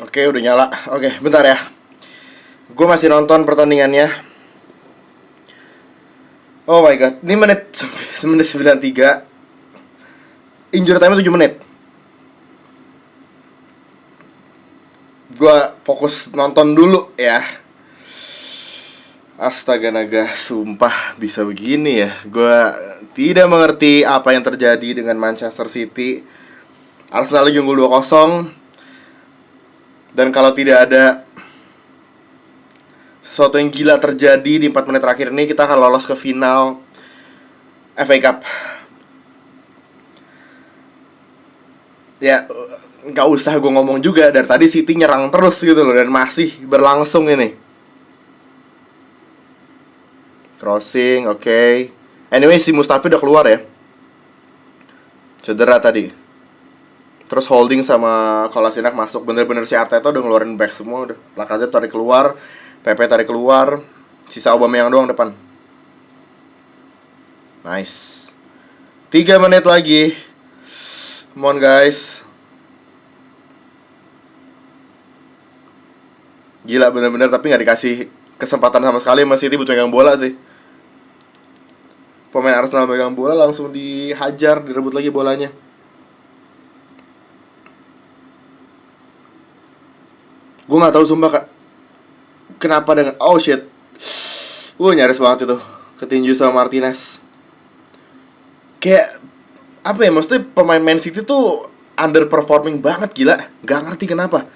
Oke, udah nyala. Oke, bentar ya. Gue masih nonton pertandingannya. Oh my god, ini menit 93. Injury time 7 menit. Gue fokus nonton dulu ya. Astaga naga, sumpah bisa begini ya. Gue tidak mengerti apa yang terjadi dengan Manchester City. Arsenal lagi unggul 2-0. Dan kalau tidak ada sesuatu yang gila terjadi di 4 menit terakhir ini, kita akan lolos ke final FA Cup. Ya, nggak usah gue ngomong juga. Dari tadi City nyerang terus gitu loh. Dan masih berlangsung ini. Crossing, oke. Anyway, si Mustafi udah keluar ya. Cedera tadi. Terus Holding sama Kolasinac masuk. Bener-bener si Arteta udah ngeluarin back semua udah. Lacazette tarik keluar, Pepe tarik keluar, sisa Aubameyang doang depan. Nice. 3 menit lagi. Come on guys. Gila bener-bener, tapi gak dikasih kesempatan sama sekali sama City buat megang bola sih. Pemain Arsenal megang bola langsung dihajar, direbut lagi bolanya. Gue gak tahu sumpah kak, kenapa dengan oh shit. Nyaris banget itu ketinju sama Martinez. Kayak apa ya, maksudnya pemain Man City tuh underperforming banget, gila. Gak ngerti kenapa.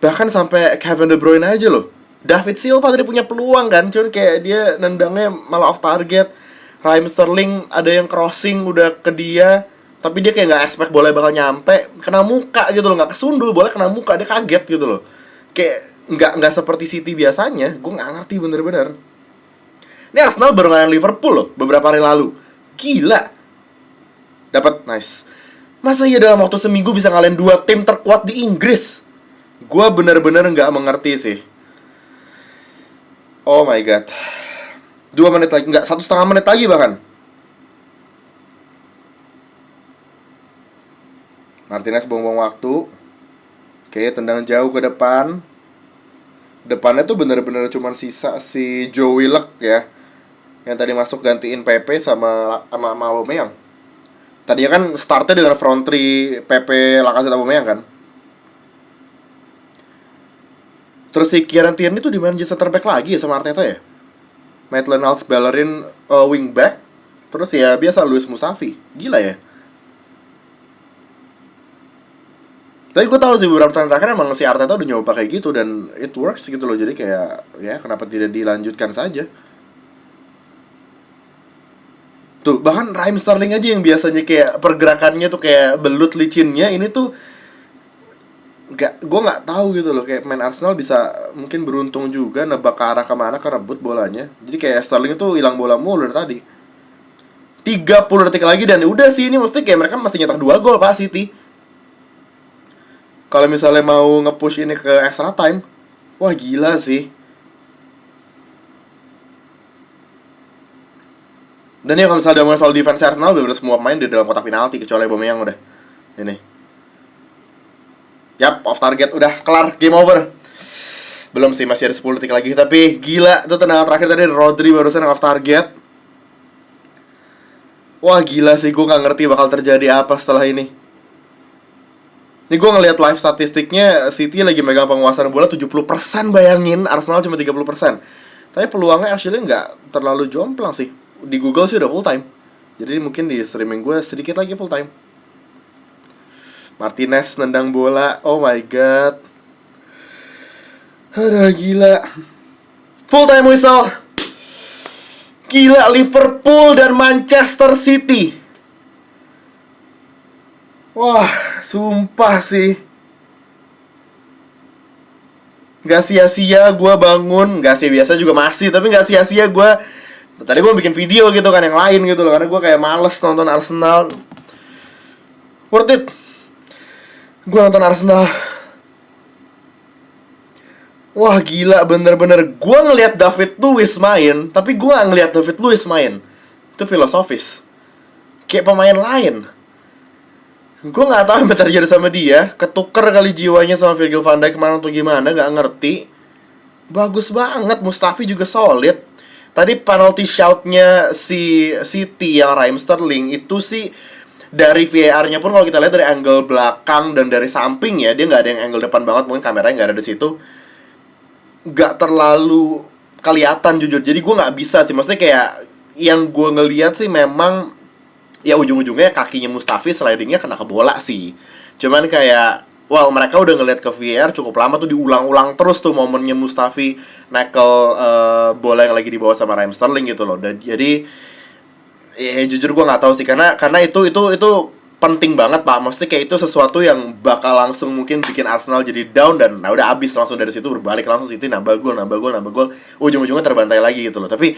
Bahkan sampai Kevin De Bruyne aja loh. David Silva tadi punya peluang kan, cuman kayak dia nendangnya malah off target. Raheem Sterling ada yang crossing udah ke dia, tapi dia kayak gak expect bola bakal nyampe, kena muka gitu loh, gak kesundul, bola kena muka, dia kaget gitu loh. Kayak nggak seperti City biasanya. Gue nggak ngerti bener-bener. Ini Arsenal baru ngalahin Liverpool loh beberapa hari lalu. Gila. Dapat nice. Masa iya dalam waktu seminggu bisa ngalahin 2 tim terkuat di Inggris? Gue bener-bener nggak mengerti sih. Oh my god. 2 menit lagi, nggak, 1,5 menit lagi bahkan. Martinez buang-buang waktu. Oke, tendang jauh ke depan. Depannya tuh bener-bener cuman sisa si Joe Willock ya, yang tadi masuk gantiin Pepe sama Aubameyang. Tadinya kan startnya dengan front three Pepe, Lacazette, Aubameyang kan. Terus si Kieran Tierney tuh dimainin jadi center back lagi ya sama Arteta ya. Maitland-Niles Bellerin wing back. Terus ya biasa Luis Mustafi. Gila ya. Tapi gue tahu sih beberapa tahun terakhir emang si Arteta udah nyoba kayak gitu dan it works gitu loh. Jadi kayak ya kenapa tidak dilanjutkan saja. Tuh bahkan Raheem Sterling aja yang biasanya kayak pergerakannya tuh kayak belut licinnya, ini tuh gue nggak tahu gitu loh. Kayak main Arsenal bisa mungkin beruntung juga nebak ke arah kemana, kerebut bolanya. Jadi kayak Sterling itu hilang bola mulu dari tadi. 30 detik lagi dan udah sih, ini mesti kayak mereka masih nyetak 2 gol Pak City. Kalau misalnya mau nge-push ini ke extra time, wah gila sih. Dan ya kalau misalnya udah mulai soal defense Arsenal, udah semua main di dalam kotak penalti kecuali Aubameyang udah. Ini. Yap, off target udah kelar, game over. Belum sih, masih ada 10 detik lagi. Tapi gila, itu tendangan terakhir tadi Rodri barusan off target. Wah gila sih, gue gak ngerti bakal terjadi apa setelah ini. Ini gue ngeliat live statistiknya, City lagi megang penguasaan bola 70%, bayangin. Arsenal cuma 30%. Tapi peluangnya actually nggak terlalu jomplang sih. Di Google sih udah full time. Jadi mungkin di streaming gue sedikit lagi full time. Martinez nendang bola, oh my god. Aduh gila. Full time whistle. Gila, Liverpool dan Manchester City. Wah, sumpah sih. Gak sia-sia gue bangun. Gak sih, biasa juga masih. Tapi gak sia-sia gue. Tadi gue bikin video gitu kan, yang lain gitu loh. Karena gue kayak males nonton Arsenal. Worth it. Gue nonton Arsenal. Wah gila, bener-bener. Gue ngeliat David Luiz main, tapi gue gak ngeliat David Luiz main. Itu filosofis. Kayak pemain lain. Gue nggak tahu apa terjadi sama dia, ketuker kali jiwanya sama Virgil van Dijk kemarin atau gimana, nggak ngerti. Bagus banget, Mustafi juga solid. Tadi penalty shoutnya si City yang Raheem Sterling itu sih dari VAR-nya pun kalau kita lihat dari angle belakang dan dari samping ya, dia nggak ada yang angle depan banget, mungkin kameranya nggak ada di situ, nggak terlalu kelihatan jujur. Jadi gue nggak bisa sih, maksudnya kayak yang gue ngeliat sih memang ya ujung-ujungnya kakinya Mustafi slidingnya kena ke bola sih. Cuman kayak mereka udah ngeliat ke VAR cukup lama tuh, diulang-ulang terus tuh momennya Mustafi nekel bola yang lagi dibawa sama Raheem Sterling gitu loh. Dan jadi ya jujur gue nggak tahu sih, karena itu penting banget Pak. Maksudnya kayak itu sesuatu yang bakal langsung mungkin bikin Arsenal jadi down, dan nah udah abis langsung dari situ berbalik langsung City nambah gol, ujung-ujungnya terbantai lagi gitu loh. Tapi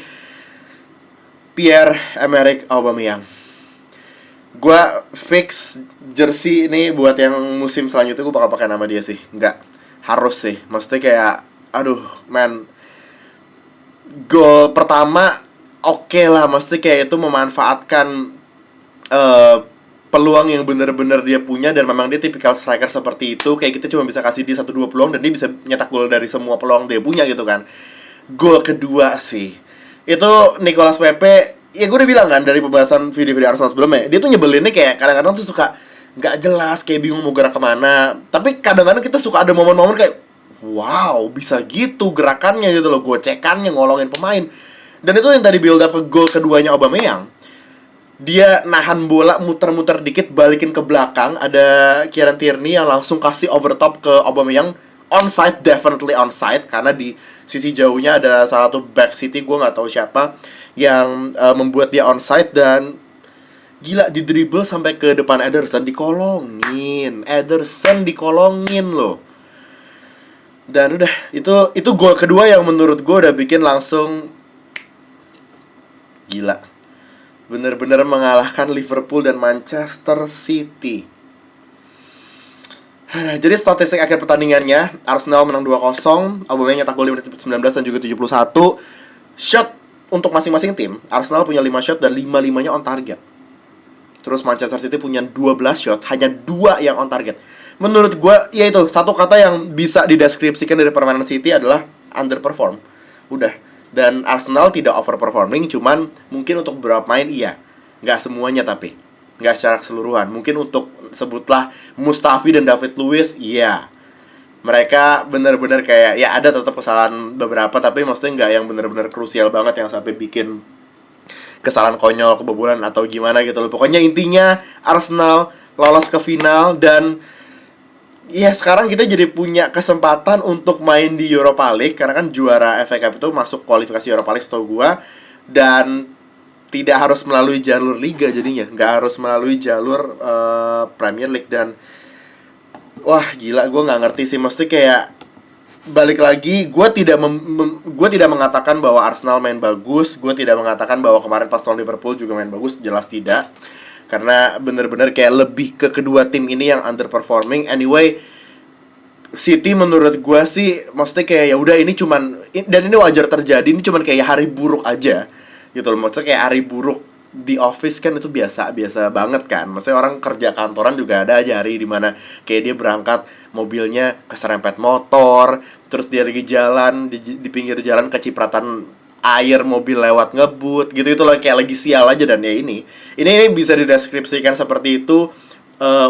Pierre-Emerick Aubameyang, gue fix jersey ini buat yang musim selanjutnya gue bakal pakai nama dia sih. Nggak harus sih, maksudnya kayak aduh man, gol pertama oke lah, maksudnya kayak itu memanfaatkan peluang yang bener-bener dia punya, dan memang dia tipikal striker seperti itu. Kayak kita cuma bisa kasih dia 1-2 peluang dan dia bisa nyetak gol dari semua peluang dia punya gitu kan. Gol kedua sih itu Nicolas Pepe, ya gue udah bilang kan dari pembahasan video-video Arsenal sebelumnya, dia tuh nyebelinnya kayak kadang-kadang tuh suka nggak jelas, kayak bingung mau gerak kemana. Tapi kadang-kadang kita suka ada momen-momen kayak wow, bisa gitu gerakannya gitu loh, gocekannya, ngolongin pemain. Dan itu yang tadi build up ke gol keduanya Aubameyang. Dia nahan bola, muter-muter dikit, balikin ke belakang, ada Kieran Tierney yang langsung kasih over top ke Aubameyang. Onside, definitely onside, karena di sisi jauhnya ada salah satu back City, gue nggak tahu siapa, yang membuat dia onside. Dan gila, di dribble sampai ke depan Ederson, dikolongin loh. Dan udah, itu gol kedua yang menurut gue udah bikin langsung gila, bener-bener mengalahkan Liverpool dan Manchester City. Jadi statistik akhir pertandingannya, Arsenal menang 2-0, Aubameyang nyetak gol di menit 19 dan juga 71. Shot untuk masing-masing tim, Arsenal punya 5 shot dan 5-5-nya on target. Terus Manchester City punya 12 shot, hanya 2 yang on target. Menurut gue, ya itu, satu kata yang bisa dideskripsikan dari permainan City adalah underperform. Udah. Dan Arsenal tidak overperforming, cuman mungkin untuk beberapa main iya. Nggak semuanya tapi. Nggak secara keseluruhan. Mungkin untuk, sebutlah Mustafi dan David Luiz, iya. Mereka benar-benar kayak, ya ada tetap kesalahan beberapa, tapi maksudnya nggak yang benar-benar krusial banget yang sampai bikin kesalahan konyol, kebobolan atau gimana gitu loh. Pokoknya intinya Arsenal lolos ke final, dan ya sekarang kita jadi punya kesempatan untuk main di Europa League, karena kan juara FA Cup itu masuk kualifikasi Europa League setahu gua, dan tidak harus melalui jalur liga jadinya, nggak harus melalui jalur Premier League. Dan wah gila, gue nggak ngerti sih, mesti kayak balik lagi, gue tidak mengatakan bahwa Arsenal main bagus, gue tidak mengatakan bahwa kemarin pas lawan Liverpool juga main bagus, jelas tidak. Karena bener-bener kayak lebih ke kedua tim ini yang underperforming. Anyway, City menurut gue sih, maksudnya kayak ya udah ini cuman, dan ini wajar terjadi, ini cuman kayak hari buruk aja gitu loh. Maksudnya kayak hari buruk di office kan itu biasa banget kan. Maksudnya orang kerja kantoran juga ada aja hari dimana kayak dia berangkat, mobilnya keserempet motor, terus dia lagi jalan di pinggir jalan kecipratan air, mobil lewat ngebut gitu. Itu loh, kayak lagi sial aja. Dan ya ini bisa dideskripsikan seperti itu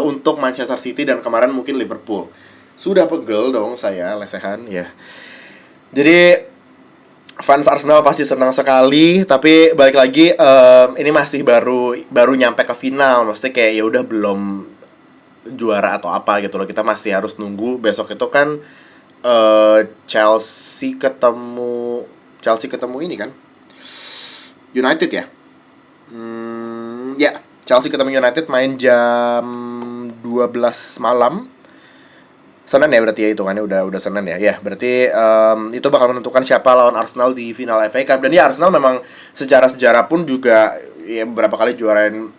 untuk Manchester City, dan kemarin mungkin Liverpool. Sudah pegel dong saya, lesehan ya. Jadi fans Arsenal pasti senang sekali, tapi balik lagi ini masih baru nyampe ke final. Maksudnya kayak ya udah belum juara atau apa gitu loh. Kita masih harus nunggu. Besok itu kan Chelsea ketemu ini kan, United ya. Ya, Chelsea ketemu United main jam 12 malam. Senin ya berarti ya, itu kan udah Senin ya. Ya, berarti itu bakal menentukan siapa lawan Arsenal di final FA Cup. Dan ya Arsenal memang secara sejarah pun juga ya beberapa kali juarain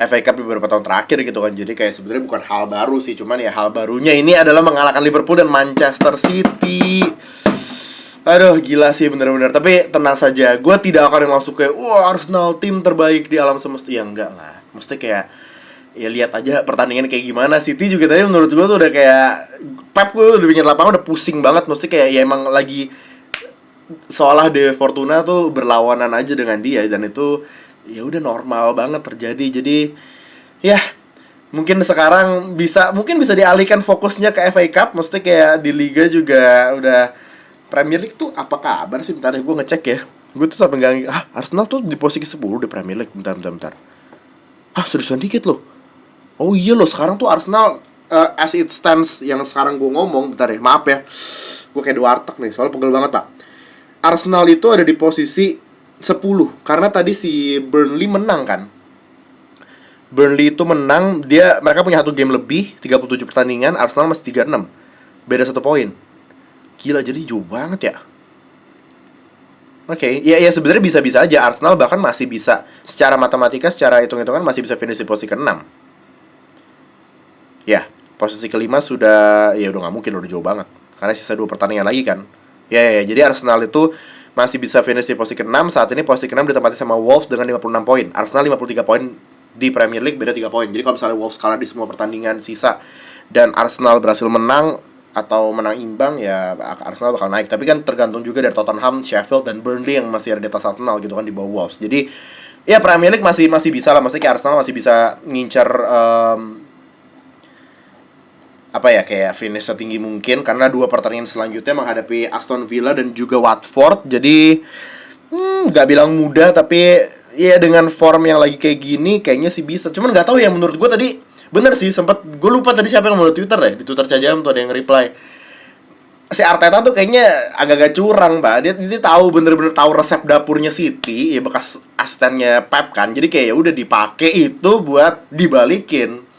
FA Cup di beberapa tahun terakhir gitu kan. Jadi kayak sebenarnya bukan hal baru sih, cuman ya hal barunya ini adalah mengalahkan Liverpool dan Manchester City. Aduh gila sih bener-bener. Tapi tenang saja, gue tidak akan langsung kayak wah Arsenal tim terbaik di alam semesta. Ya enggak lah. Mesti kayak ya lihat aja pertandingan kayak gimana. City juga tadi menurut gue tuh udah kayak Pep, gue udah pinggir lapangan udah pusing banget, mesti kayak ya emang lagi seolah De Fortuna tuh berlawanan aja dengan dia, dan itu ya udah normal banget terjadi. Jadi ya mungkin sekarang mungkin bisa dialihkan fokusnya ke FA Cup, mesti kayak di Liga juga udah. Premier League tuh apa kabar sih? Bentar deh gue ngecek ya. Gue tuh sampai nggak, Arsenal tuh di posisi 10 di Premier League. Bentar. Seriusan dikit loh. Oh iya loh, sekarang tuh Arsenal as it stands yang sekarang gue ngomong, bentar ya, maaf ya. Gue kayak dua artek nih, soalnya pegel banget, Pak. Arsenal itu ada di posisi 10 karena tadi si Burnley menang kan. Burnley itu menang, mereka punya 1 game lebih, 37 pertandingan, Arsenal masih 36. Beda 1 poin. Gila, jadi jauh banget ya. Oke, ya sebenarnya bisa-bisa aja Arsenal bahkan masih bisa secara matematika, secara hitung-hitungan masih bisa finish di posisi ke-6. Ya, posisi ke-5 sudah, ya udah nggak mungkin, udah jauh banget. Karena sisa 2 pertandingan lagi kan. Ya, jadi Arsenal itu masih bisa finish di posisi ke-6. Saat ini posisi ke-6 ditempati sama Wolves dengan 56 poin. Arsenal 53 poin di Premier League, beda 3 poin. Jadi kalau misalnya Wolves kalah di semua pertandingan sisa dan Arsenal berhasil menang atau menang imbang, ya Arsenal bakal naik. Tapi kan tergantung juga dari Tottenham, Sheffield, dan Burnley yang masih ada di atas Arsenal gitu kan, di bawah Wolves. Jadi ya Premier League masih bisa lah. Maksudnya kayak Arsenal masih bisa ngincar kayak finish setinggi mungkin, karena 2 pertandingan selanjutnya menghadapi Aston Villa dan juga Watford. Jadi nggak bilang mudah, tapi ya dengan form yang lagi kayak gini kayaknya sih bisa. Cuman nggak tahu ya, menurut gue tadi bener sih, sempet gue lupa tadi siapa yang mau di Twitter ya, di Twitter Cajam tuh ada yang reply, si Arteta tuh kayaknya agak-agak curang, Mbak. Dia tahu, bener-bener tahu resep dapurnya City, ya bekas asistennya Pep kan. Jadi kayak ya udah dipakai itu buat dibalikin.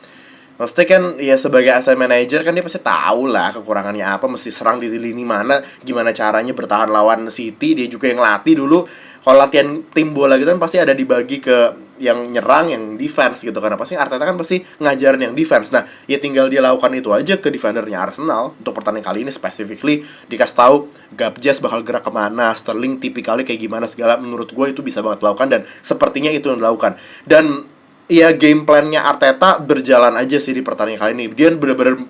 Maksudnya kan ya sebagai asset manager kan dia pasti tahu lah kekurangannya apa, mesti serang di lini mana, gimana caranya bertahan lawan City. Dia juga yang latih dulu. Kalau latihan tim bola gitu kan pasti ada dibagi ke yang nyerang, yang defense gitu. Karena pasti Arteta kan pasti ngajarin yang defense. Nah, ya tinggal dia lakukan itu aja ke defendernya Arsenal. Untuk pertandingan kali ini specifically dikasih tahu Gabjes bakal gerak kemana, Sterling tipikalnya kayak gimana segala. Menurut gue itu bisa banget dilakukan, dan sepertinya itu yang dilakukan. Dan ya game plan-nya Arteta berjalan aja sih di pertandingan kali ini. Dia bener-bener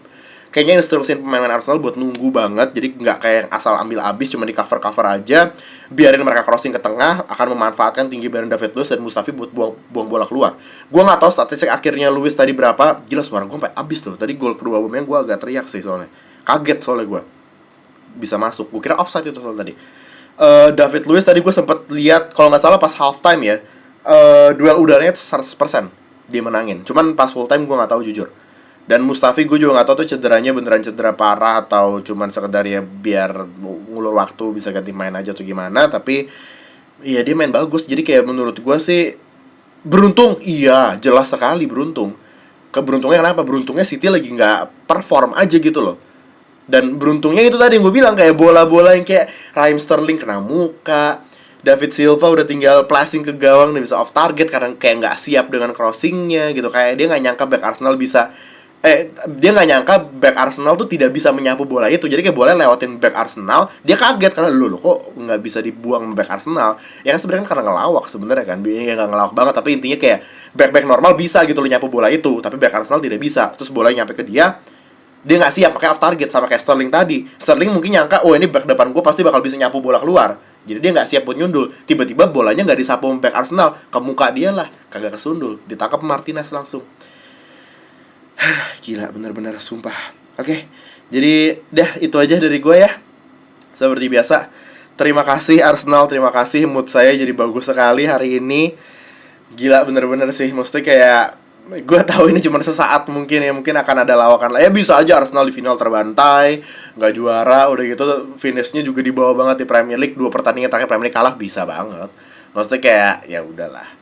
kayaknya instruksiin pemain Arsenal buat nunggu banget. Jadi nggak kayak yang asal ambil abis, cuma di cover-cover aja. Biarin mereka crossing ke tengah, akan memanfaatkan tinggi badan David Luiz dan Mustafi buat buang bola keluar. Gue nggak tahu statistik akhirnya Luiz tadi berapa. Gila, suara gue sampai abis loh. Tadi gol kedua Aubameyang gue agak teriak sih soalnya. Kaget soalnya gue bisa masuk. Gue kira offside itu soal tadi. David Luiz tadi gue sempet lihat, kalau nggak salah pas halftime ya, duel udaranya tuh 100% dia menangin. Cuman pas full time gue nggak tahu jujur. Dan Mustafi gue juga nggak tahu tuh cederanya beneran cedera parah atau cuman sekedar ya biar ngulur waktu bisa ganti main aja atau gimana. Tapi iya dia main bagus. Jadi kayak menurut gue sih beruntung. Iya, jelas sekali beruntung. Keberuntungnya kenapa? Beruntungnya City lagi nggak perform aja gitu loh. Dan beruntungnya itu tadi yang gue bilang, kayak bola-bola yang kayak Raheem Sterling kena muka, David Silva udah tinggal passing ke gawang dan bisa off target karena kayak nggak siap dengan crossingnya gitu. Kayak dia nggak nyangka back Arsenal bisa dia nggak nyangka back Arsenal tuh tidak bisa menyapu bola itu. Jadi kayak bola lewatin back Arsenal, dia kaget karena lu kok nggak bisa dibuang back Arsenal. Ya kan sebenarnya karena ngelawak sebenarnya kan. Ya nggak ngelawak banget, tapi intinya kayak back normal bisa gitu lo nyapu bola itu, tapi back Arsenal tidak bisa. Terus bola nyampe ke dia nggak siap, pakai off target. Sama kayak Sterling tadi. Sterling mungkin nyangka, oh ini back depan gue pasti bakal bisa nyapu bola keluar. Jadi dia nggak siap buat nyundul. Tiba-tiba bolanya nggak disapu back Arsenal, ke muka dia lah, kagak kesundul, ditangkap Martinez langsung. Gila, bener-bener sumpah. Oke, jadi itu aja dari gue ya. Seperti biasa, terima kasih Arsenal, terima kasih. Mood saya jadi bagus sekali hari ini. Gila, bener-bener sih. Maksudnya kayak gue tahu ini cuma sesaat mungkin ya, mungkin akan ada lawakan lah. Ya bisa aja Arsenal di final terbantai, nggak juara, udah gitu finishnya juga di bawah banget di Premier League. 2 pertandingan terakhir Premier League kalah, bisa banget. Maksudnya kayak ya udahlah.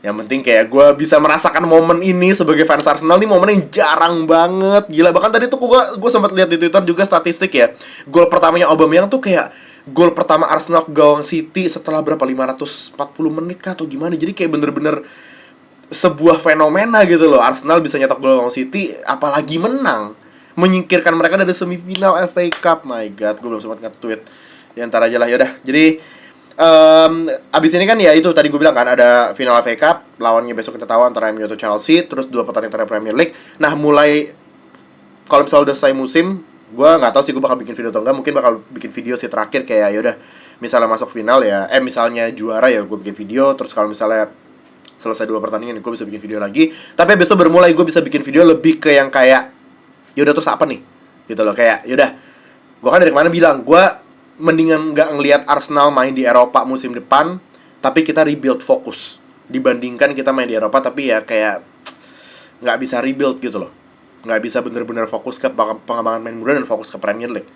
Yang penting kayak gue bisa merasakan momen ini sebagai fans Arsenal. Nih momen yang jarang banget. Gila, bahkan tadi tuh gue sempat lihat di Twitter juga statistik ya. Gol pertamanya Aubameyang tuh kayak gol pertama Arsenal ke gawang City setelah berapa, 540 menit kah atau gimana. Jadi kayak bener-bener sebuah fenomena gitu loh. Arsenal bisa nyetak gol gawang City, apalagi menang, menyingkirkan mereka dari semifinal FA Cup. My god, gue belum sempat nge-tweet. Ya ntar aja lah, yaudah. Jadi Abis ini kan ya itu tadi gue bilang kan ada final FA Cup, lawannya besok kita tahu antara MU atau Chelsea, terus 2 pertandingan Premier League. Nah, mulai kalau misalnya udah selesai musim, gue nggak tahu sih gue bakal bikin video atau enggak. Mungkin bakal bikin video sih terakhir kayak ya udah, misalnya masuk final ya, misalnya juara ya gue bikin video. Terus kalau misalnya selesai 2 pertandingan, gue bisa bikin video lagi. Tapi besok bermulai gue bisa bikin video lebih ke yang kayak ya udah terus apa nih, gitu loh. Kayak ya udah, gue kan dari kemarin bilang gue mendingan nggak ngelihat Arsenal main di Eropa musim depan, tapi kita rebuild fokus dibandingkan kita main di Eropa tapi ya kayak nggak bisa rebuild gitu loh, nggak bisa bener-bener fokus ke pengembangan main muda dan fokus ke Premier League.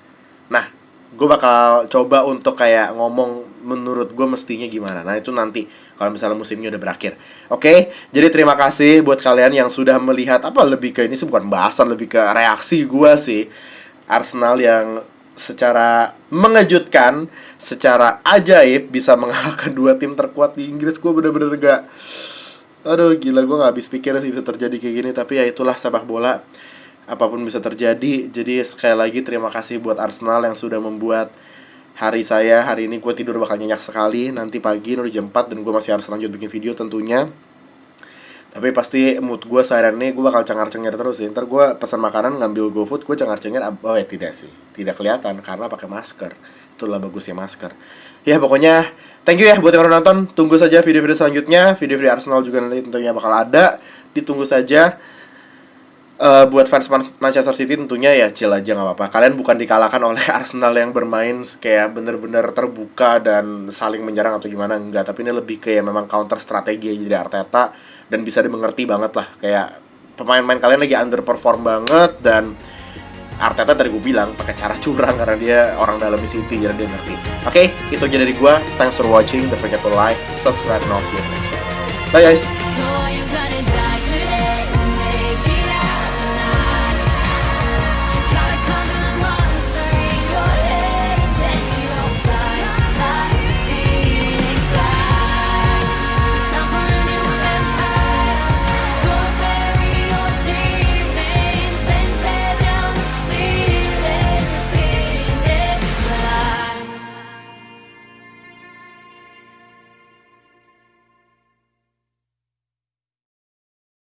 Nah, gue bakal coba untuk kayak ngomong menurut gue mestinya gimana. Nah, itu nanti kalau misalnya musimnya udah berakhir. Oke, jadi terima kasih buat kalian yang sudah melihat apa lebih ke ini sih bukan bahasan, lebih ke reaksi gue sih. Arsenal yang secara mengejutkan, secara ajaib bisa mengalahkan 2 tim terkuat di Inggris. Gue bener-bener gak, aduh gila, gue gak habis pikir sih bisa terjadi kayak gini. Tapi ya itulah sepak bola, apapun bisa terjadi. Jadi sekali lagi terima kasih buat Arsenal yang sudah membuat hari saya hari ini. Gue tidur bakal nyenyak sekali. Nanti pagi udah jam 4 dan gue masih harus lanjut bikin video tentunya. Tapi pasti mood gue seharian ini gue bakal cengar-cengir terus sih. Ntar gue pesan makanan ngambil GoFood, gue cengar-cengir. Oh ya tidak sih, tidak kelihatan karena pakai masker. Itulah bagusnya masker. Ya pokoknya thank you ya buat yang udah nonton. Tunggu saja video-video selanjutnya. Video-video Arsenal juga nanti tentunya bakal ada. Ditunggu saja. Buat fans Manchester City tentunya ya chill aja, nggak apa-apa. Kalian bukan dikalahkan oleh Arsenal yang bermain kayak bener-bener terbuka dan saling menyerang atau gimana, enggak. Tapi ini lebih kayak memang counter strategi aja dari Arteta dan bisa dimengerti banget lah. Kayak pemain-pemain kalian lagi underperform banget dan Arteta tadi gue bilang pakai cara curang karena dia orang dalam City, jadi dia ngerti. Oke, itu aja dari gue. Thanks for watching. Don't forget to like, subscribe, and I'll see you next time. Bye guys. So are you gonna die?